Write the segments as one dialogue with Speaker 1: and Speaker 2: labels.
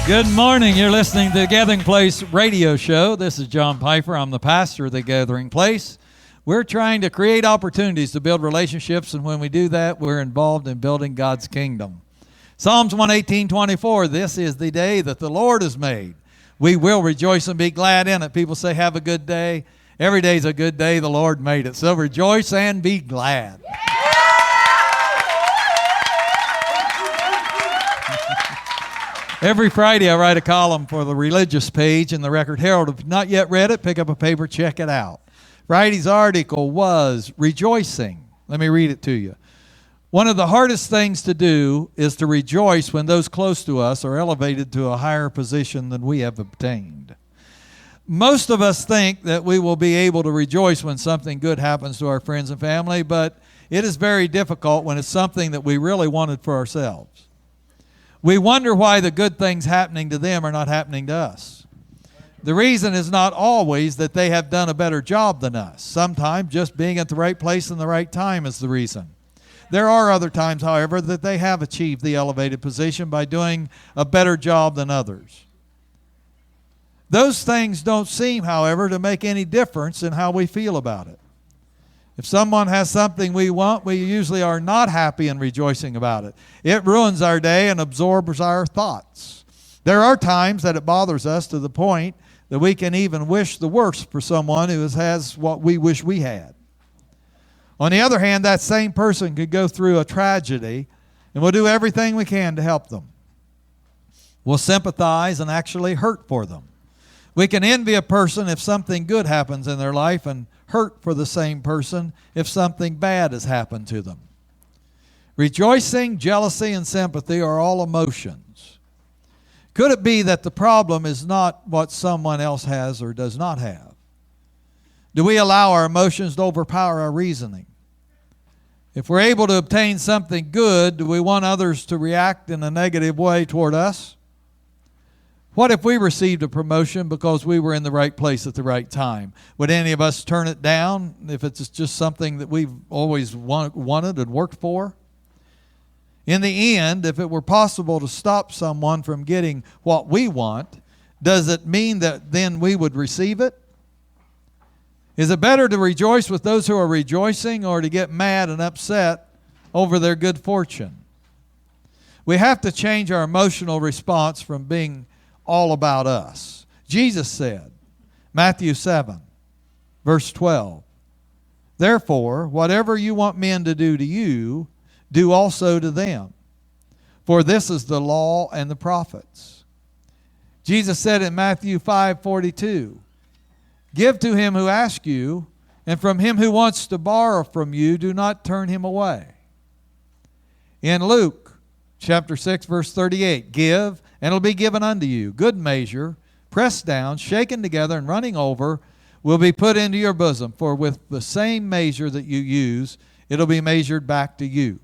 Speaker 1: Good morning. You're listening to the Gathering Place radio show. This is John Piper. I'm the pastor of the Gathering Place. We're trying to create opportunities to build relationships, and when we do that, we're involved in building God's kingdom. Psalms 118:24, this is the day that the Lord has made. We will rejoice and be glad in it. People say, have a good day. Every day's a good day. The Lord made it. So rejoice and be glad. Every Friday I write a column for the religious page in the Record Herald. If you've not yet read it, pick up a paper, check it out. Friday's article was rejoicing. Let me read it to you. One of the hardest things to do is to rejoice when those close to us are elevated to a higher position than we have obtained. Most of us think that we will be able to rejoice when something good happens to our friends and family, but it is very difficult when it's something that we really wanted for ourselves. We wonder why the good things happening to them are not happening to us. The reason is not always that they have done a better job than us. Sometimes just being at the right place in the right time is the reason. There are other times, however, that they have achieved the elevated position by doing a better job than others. Those things don't seem, however, to make any difference in how we feel about it. If someone has something we want, we usually are not happy and rejoicing about it. It ruins our day and absorbs our thoughts. There are times that it bothers us to the point that we can even wish the worst for someone who has what we wish we had. On the other hand, that same person could go through a tragedy, and we'll do everything we can to help them. We'll sympathize and actually hurt for them. We can envy a person if something good happens in their life and hurt for the same person if something bad has happened to them. Rejoicing, jealousy, and sympathy are all emotions. Could it be that the problem is not what someone else has or does not have? Do we allow our emotions to overpower our reasoning? If we're able to obtain something good, do we want others to react in a negative way toward us? What if we received a promotion because we were in the right place at the right time? Would any of us turn it down if it's just something that we've always wanted and worked for? In the end, if it were possible to stop someone from getting what we want, does it mean that then we would receive it? Is it better to rejoice with those who are rejoicing or to get mad and upset over their good fortune? We have to change our emotional response from being all about us. Jesus said, Matthew 7, verse 12, therefore, whatever you want men to do to you, do also to them. For this is the law and the prophets. Jesus said in Matthew 5:42, give to him who asks you, and from him who wants to borrow from you, do not turn him away. In Luke chapter 6, verse 38, give, and it'll be given unto you. Good measure, pressed down, shaken together, and running over, will be put into your bosom. For with the same measure that you use, it'll be measured back to you.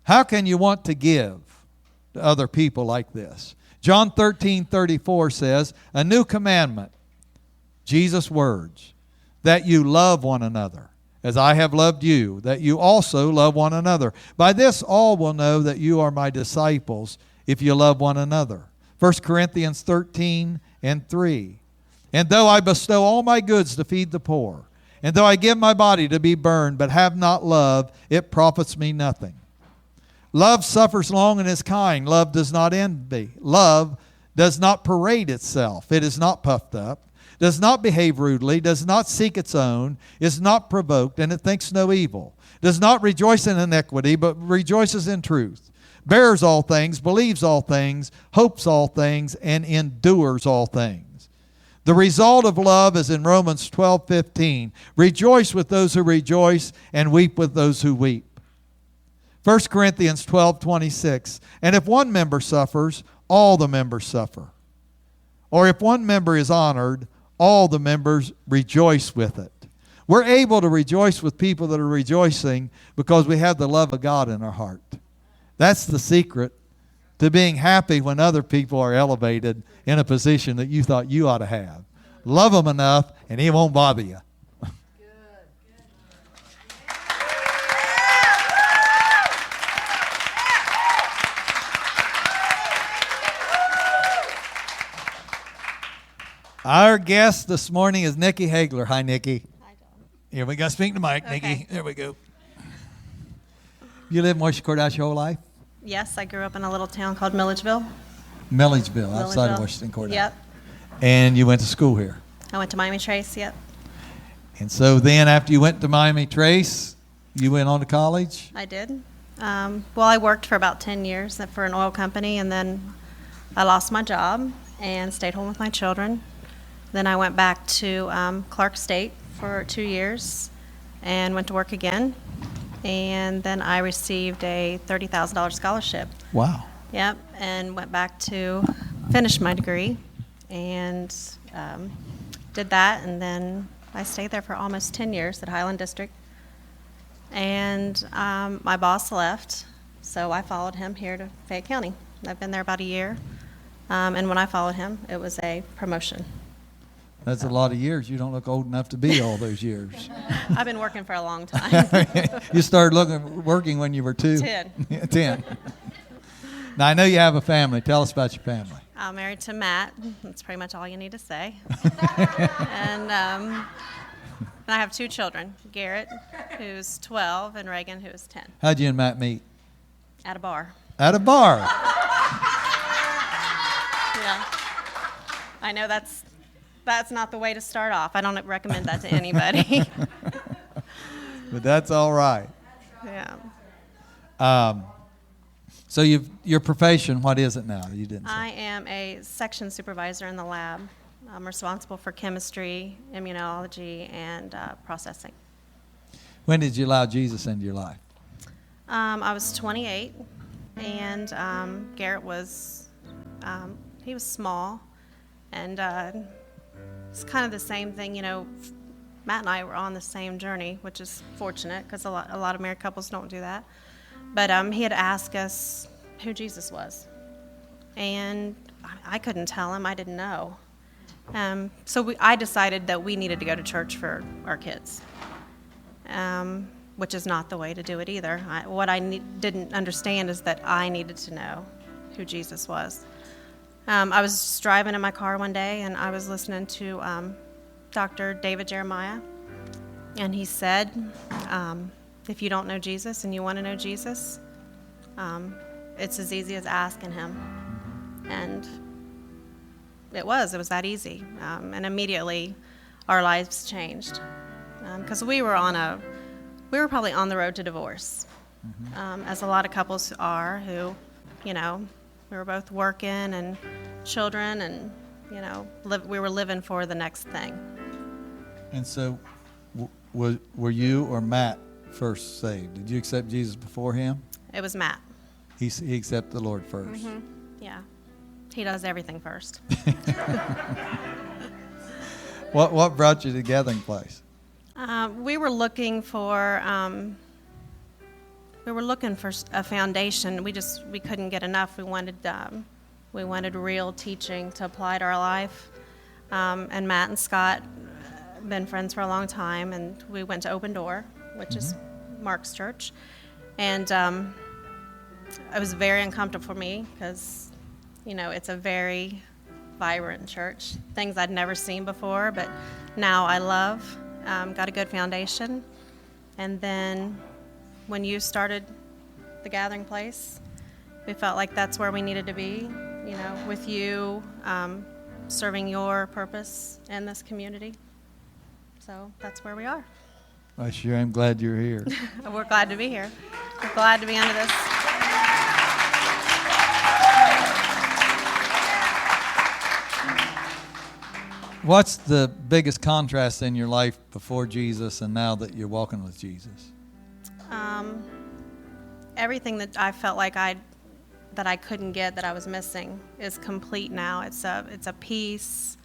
Speaker 1: How can you want to give to other people like this? John 13:34 says, a new commandment, Jesus' words, that you love one another, as I have loved you, that you also love one another. By this all will know that you are my disciples, if you love one another. 1 Corinthians 13:3. And though I bestow all my goods to feed the poor, and though I give my body to be burned, but have not love, it profits me nothing. Love suffers long and is kind. Love does not envy. Love does not parade itself. It is not puffed up, does not behave rudely, does not seek its own, is not provoked, and it thinks no evil, does not rejoice in iniquity, but rejoices in truth, bears all things, believes all things, hopes all things, and endures all things. The result of love is in Romans 12:15. Rejoice with those who rejoice, and weep with those who weep. 1 Corinthians 12:26. And if one member suffers, all the members suffer. Or if one member is honored, all the members rejoice with it. We're able to rejoice with people that are rejoicing because we have the love of God in our heart. That's the secret to being happy when other people are elevated in a position that you thought you ought to have. Love them enough and He won't bother you. Our guest this morning is Nikki Hagler. Hi, Nikki.
Speaker 2: Hi, John.
Speaker 1: Here, we got to speak to Mike,
Speaker 2: Okay.
Speaker 1: Nikki. There we go. You lived in Washington Courthouse your whole life?
Speaker 2: Yes, I grew up in a little town called Milledgeville.
Speaker 1: Milledgeville, outside of
Speaker 2: Milledgeville.
Speaker 1: Washington Courthouse.
Speaker 2: Yep.
Speaker 1: And you went to school here.
Speaker 2: I went to Miami Trace, yep.
Speaker 1: And so then after you went to Miami Trace, you went on to college?
Speaker 2: I did. Well, I worked for about 10 years for an oil company, and then I lost my job and stayed home with my children. Then I went back to Clark State for 2 years and went to work again. And then I received a $30,000 scholarship.
Speaker 1: Wow.
Speaker 2: Yep, and went back to finish my degree and did that, and then I stayed there for almost 10 years at Highland District. And my boss left, so I followed him here to Fayette County. I've been there about a year, and when I followed him, it was a promotion.
Speaker 1: That's a lot of years. You don't look old enough to be all those years.
Speaker 2: I've been working for a long time.
Speaker 1: You started working when you were 2?
Speaker 2: 10.
Speaker 1: 10. Now, I know you have a family. Tell us about your family.
Speaker 2: I'm married to Matt. That's pretty much all you need to say. And I have 2 children, Garrett, who's 12, and Reagan, who is 10.
Speaker 1: How'd you and Matt meet?
Speaker 2: At a bar.
Speaker 1: At a bar.
Speaker 2: Yeah. I know that's not the way to start off. I don't recommend that to anybody.
Speaker 1: But that's all right.
Speaker 2: Yeah.
Speaker 1: So your profession, what is it now? You didn't say.
Speaker 2: I am a section supervisor in the lab. I'm responsible for chemistry, immunology, and processing.
Speaker 1: When did you allow Jesus into your life?
Speaker 2: I was 28, and Garrett was, he was small, and it's kind of the same thing, Matt and I were on the same journey, which is fortunate because a lot of married couples don't do that. But he had asked us who Jesus was, and I couldn't tell him. I didn't know. So I decided that we needed to go to church for our kids, which is not the way to do it either. What I didn't understand is that I needed to know who Jesus was. I was just driving in my car one day, and I was listening to Dr. David Jeremiah, and he said, if you don't know Jesus and you want to know Jesus, it's as easy as asking him. And it was that easy. And immediately our lives changed. Because we were probably on the road to divorce, as a lot of couples are who, we were both working and children and, we were living for the next thing.
Speaker 1: And so were you or Matt first saved? Did you accept Jesus before him?
Speaker 2: It was Matt.
Speaker 1: He accepted the Lord first.
Speaker 2: Mm-hmm. Yeah. He does everything first.
Speaker 1: What brought you to the gathering place?
Speaker 2: We were looking for a foundation. We couldn't get enough. We wanted real teaching to apply to our life. And Matt and Scott been friends for a long time, and we went to Open Door, which is Mark's church, and it was very uncomfortable for me because, it's a very vibrant church, things I'd never seen before, but now I love. Got a good foundation, and then when you started the gathering place, we felt like that's where we needed to be, with you serving your purpose in this community. So that's where we are.
Speaker 1: I sure am glad you're here.
Speaker 2: We're glad to be here. We're glad to be under this.
Speaker 1: What's the biggest contrast in your life before Jesus and now that you're walking with Jesus?
Speaker 2: Everything that I felt like that I couldn't get, that I was missing, is complete now. It's a peace,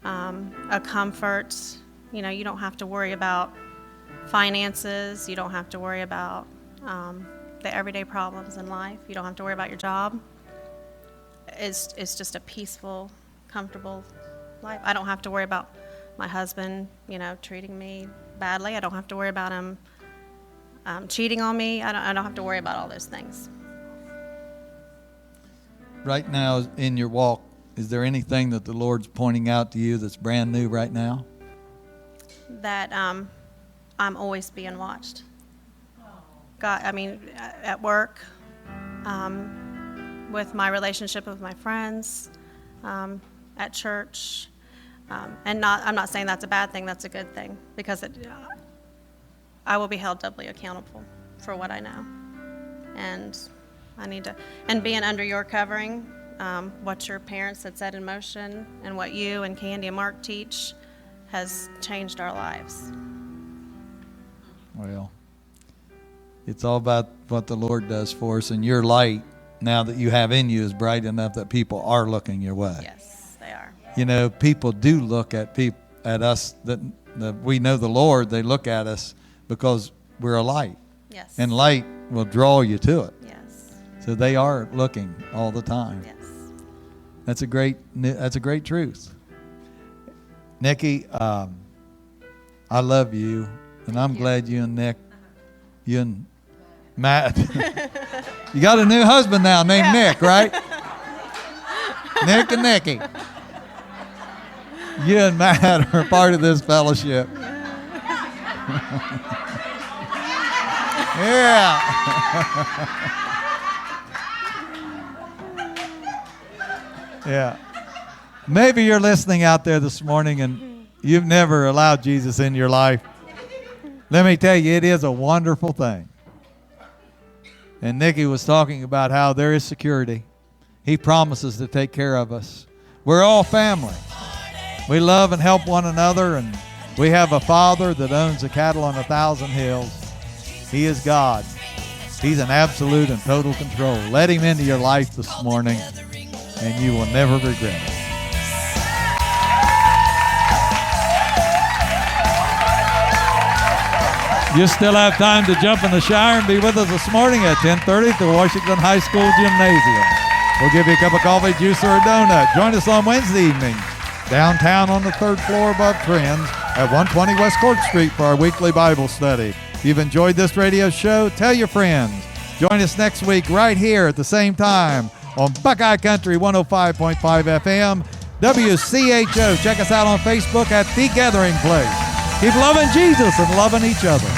Speaker 2: a comfort. You don't have to worry about finances. You don't have to worry about the everyday problems in life. You don't have to worry about your job. It's just a peaceful, comfortable life. I don't have to worry about my husband, treating me badly. I don't have to worry about him cheating on me. I don't have to worry about all those things.
Speaker 1: Right now in your walk, Is there anything that the Lord's pointing out to you that's brand new right now?
Speaker 2: That I'm always being watched. God, I mean, at work, with my relationship with my friends, at church, and I'm not saying that's a bad thing. That's a good thing, because I will be held doubly accountable for what I know, and I need to. And being under your covering, what your parents had set in motion, and what you and Candy and Mark teach, has changed our lives.
Speaker 1: Well, it's all about what the Lord does for us, and your light now that you have in you is bright enough that people are looking your way.
Speaker 2: Yes, they are.
Speaker 1: You know, people do look at us that we know the Lord. They look at us because we're a light.
Speaker 2: Yes.
Speaker 1: And light will draw you to it.
Speaker 2: Yes.
Speaker 1: So they are looking all the time.
Speaker 2: Yes.
Speaker 1: That's a great truth. Nikki, I love you, and I'm glad you and Matt, you got a new husband now named Nick, right? Nick and Nikki. You and Matt are part of this fellowship. Yeah. Yeah. Maybe you're listening out there this morning and you've never allowed Jesus in your life. Let me tell you, it is a wonderful thing. And Nikki was talking about how there is security. He promises to take care of us. We're all family. We love and help one another, and we have a Father that owns the cattle on 1,000 hills. He is God. He's in absolute and total control. Let him into your life this morning, and you will never regret it. You still have time to jump in the shower and be with us this morning at 10:30 at the Washington High School Gymnasium. We'll give you a cup of coffee, juice, or a donut. Join us on Wednesday evening downtown on the 3rd floor above Trends at 120 West Court Street for our weekly Bible study. If you've enjoyed this radio show, tell your friends. Join us next week right here at the same time on Buckeye Country 105.5 FM, WCHO. Check us out on Facebook at The Gathering Place. Keep loving Jesus and loving each other.